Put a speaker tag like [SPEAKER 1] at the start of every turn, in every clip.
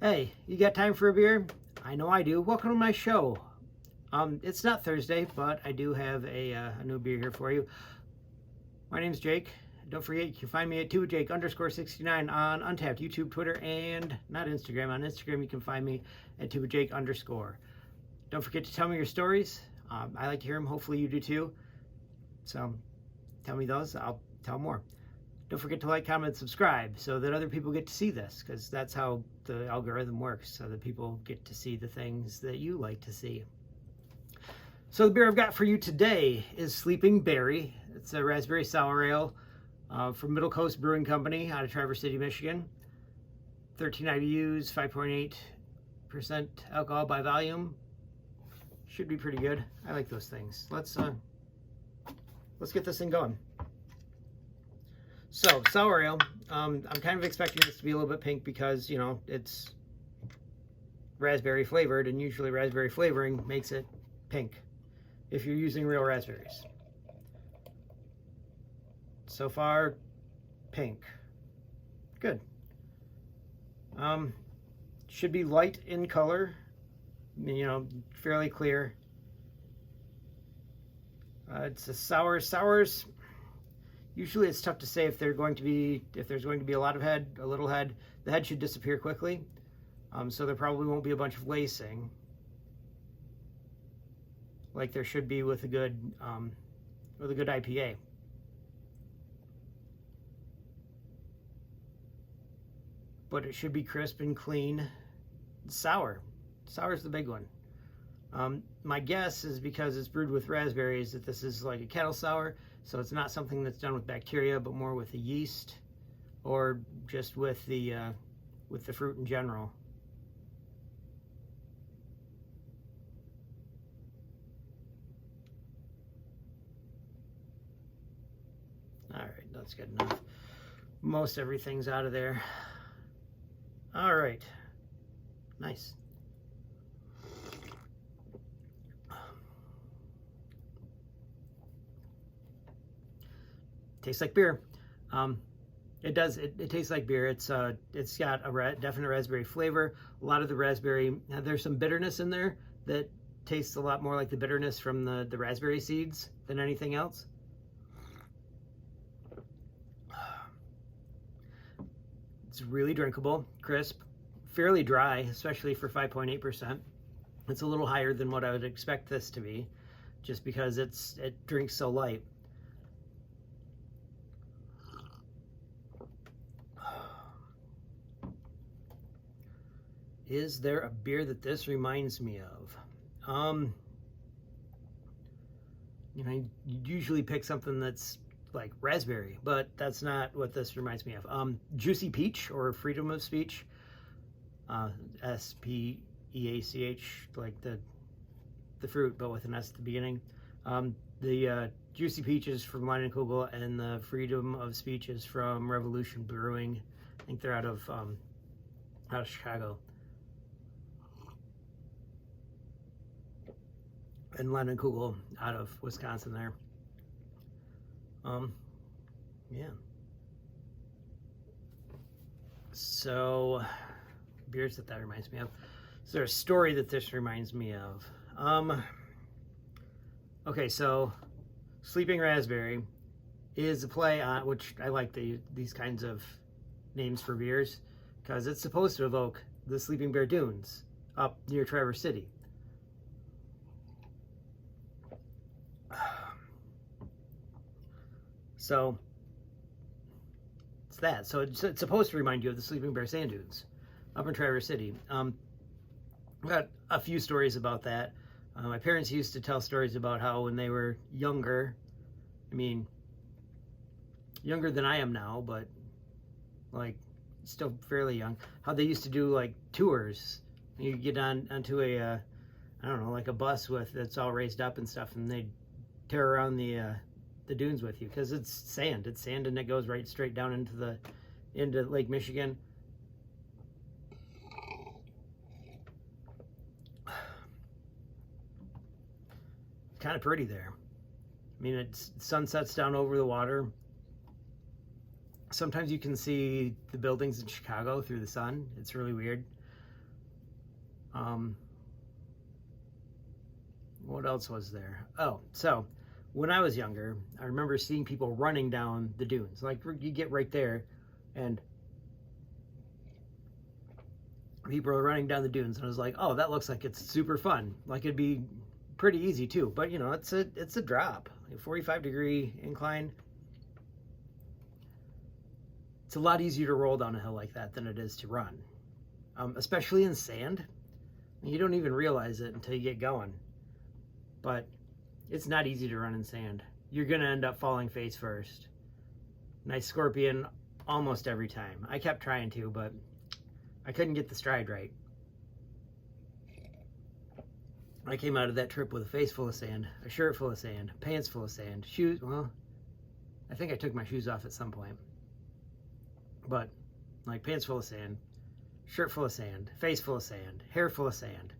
[SPEAKER 1] Hey, you got time for a beer? I know I do. Welcome to my show. It's not Thursday, but I do have a new beer here for you. My name's Jake. Don't forget, you can find me at 2jake_69 on Untapped, YouTube, Twitter, and not Instagram. On Instagram, you can find me at 2jake_. Don't forget to tell me your stories. I like to hear them. Hopefully you do too. So tell me those. I'll tell more. Don't forget to like, comment, subscribe so that other people get to see this, because that's how the algorithm works, so that people get to see the things that you like to see. So the beer I've got for you today is Sleeping Berry. It's a raspberry sour ale from MiddleCoast Brewing Company out of Traverse City, Michigan. 13 IBUs, 5.8% alcohol by volume. Should be pretty good. I like those things. Let's get this thing going. So, sour ale, I'm kind of expecting this to be a little bit pink because, you know, it's raspberry flavored, and usually raspberry flavoring makes it pink if you're using real raspberries. So far, pink. Good. Should be light in color, you know, fairly clear. It's a sour. Sours, usually it's tough to say if there's going to be a lot of head, a little head. The head should disappear quickly, so there probably won't be a bunch of lacing like there should be with a good IPA. But it should be crisp and clean. Sour. Sour's the big one. My guess is because it's brewed with raspberries that this is like a kettle sour, so it's not something that's done with bacteria, but more with the yeast, or just with the fruit in general. All right, that's good enough. Most everything's out of there. All right, nice. Tastes like beer. It does. It tastes like beer. It's got a definite raspberry flavor. A lot of the raspberry. There's some bitterness in there that tastes a lot more like the bitterness from the raspberry seeds than anything else. It's really drinkable, crisp, fairly dry, especially for 5.8%. It's a little higher than what I would expect this to be, just because it drinks so light. Is there a beer that this reminds me of? You know, you usually pick something that's like raspberry, but that's not what this reminds me of. Juicy Peach, or Freedom of Speech. SPEACH, like the fruit, but with an S at the beginning. The Juicy Peach is from Kugel, and the Freedom of Speech is from Revolution Brewing. I think they're out of Chicago. And Kugel out of Wisconsin there. Yeah. So, beers that reminds me of. Is there a story that this reminds me of? Okay, so Sleeping Raspberry is a play on, which I like these kinds of names for beers, because it's supposed to evoke the Sleeping Bear Dunes up near Traverse City. So it's that. So it's supposed to remind you of the Sleeping Bear Sand Dunes up in Traverse City. I've got a few stories about that. My parents used to tell stories about how when they were younger, I mean, younger than I am now, but like still fairly young, how they used to do like tours. You get onto a, I don't know, like a bus that's all raised up and stuff, and they'd tear around the dunes with you, because it's sand, and it goes right straight down into Lake Michigan. Kind of pretty there. I mean, it's sun sets down over the water. Sometimes you can see the buildings in Chicago through the sun. It's really weird. What else was there? Oh, so when I was younger, I remember seeing people running down the dunes. Like, you get right there, and people are running down the dunes, and I was like, oh, that looks like it's super fun. Like, it'd be pretty easy too. But you know, it's a drop, a 45-degree incline. It's a lot easier to roll down a hill like that than it is to run, especially in sand. You don't even realize it until you get going. But it's not easy to run in sand. You're gonna end up falling face first. Nice scorpion almost every time. I kept trying to, but I couldn't get the stride right. I came out of that trip with a face full of sand, a shirt full of sand, pants full of sand, shoes, well, I think I took my shoes off at some point. But, like, pants full of sand, shirt full of sand, face full of sand, hair full of sand,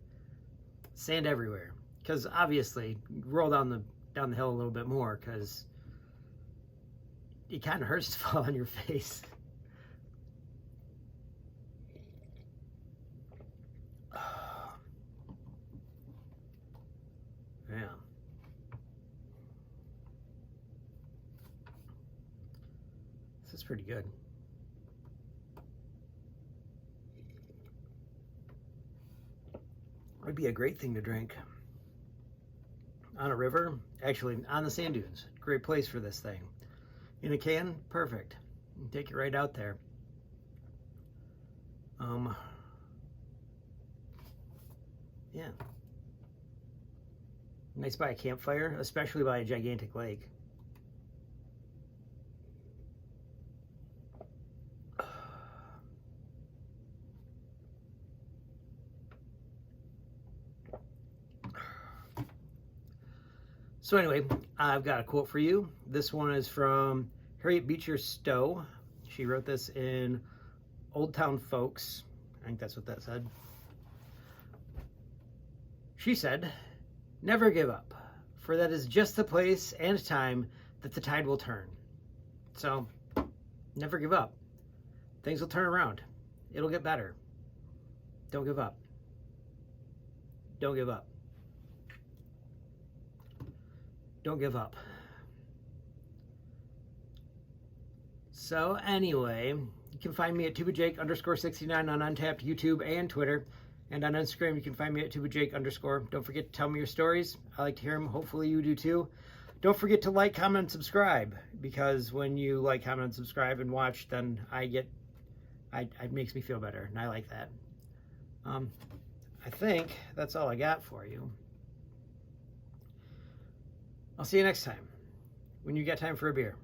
[SPEAKER 1] sand everywhere. Because obviously, roll down the hill a little bit more, because it kind of hurts to fall on your face. Yeah. This is pretty good. Would be a great thing to drink on a river, actually on the sand dunes. Great place for this thing. In a can, perfect. You can take it right out there. Yeah. Nice by a campfire, especially by a gigantic lake. So anyway, I've got a quote for you. This one is from Harriet Beecher Stowe. She wrote this in Old Town Folks. I think that's what that said. She said, "Never give up, for that is just the place and time that the tide will turn." So, never give up. Things will turn around. It'll get better. Don't give up. Don't give up. Don't give up. So anyway, you can find me at tubajake_69 on Untapped, YouTube, and Twitter. And on Instagram, you can find me at tubajake_. Don't forget to tell me your stories. I like to hear them. Hopefully you do too. Don't forget to like, comment, and subscribe, because when you like, comment, and subscribe and watch, then it makes me feel better, and I like that. I think that's all I got for you. I'll see you next time when you got time for a beer.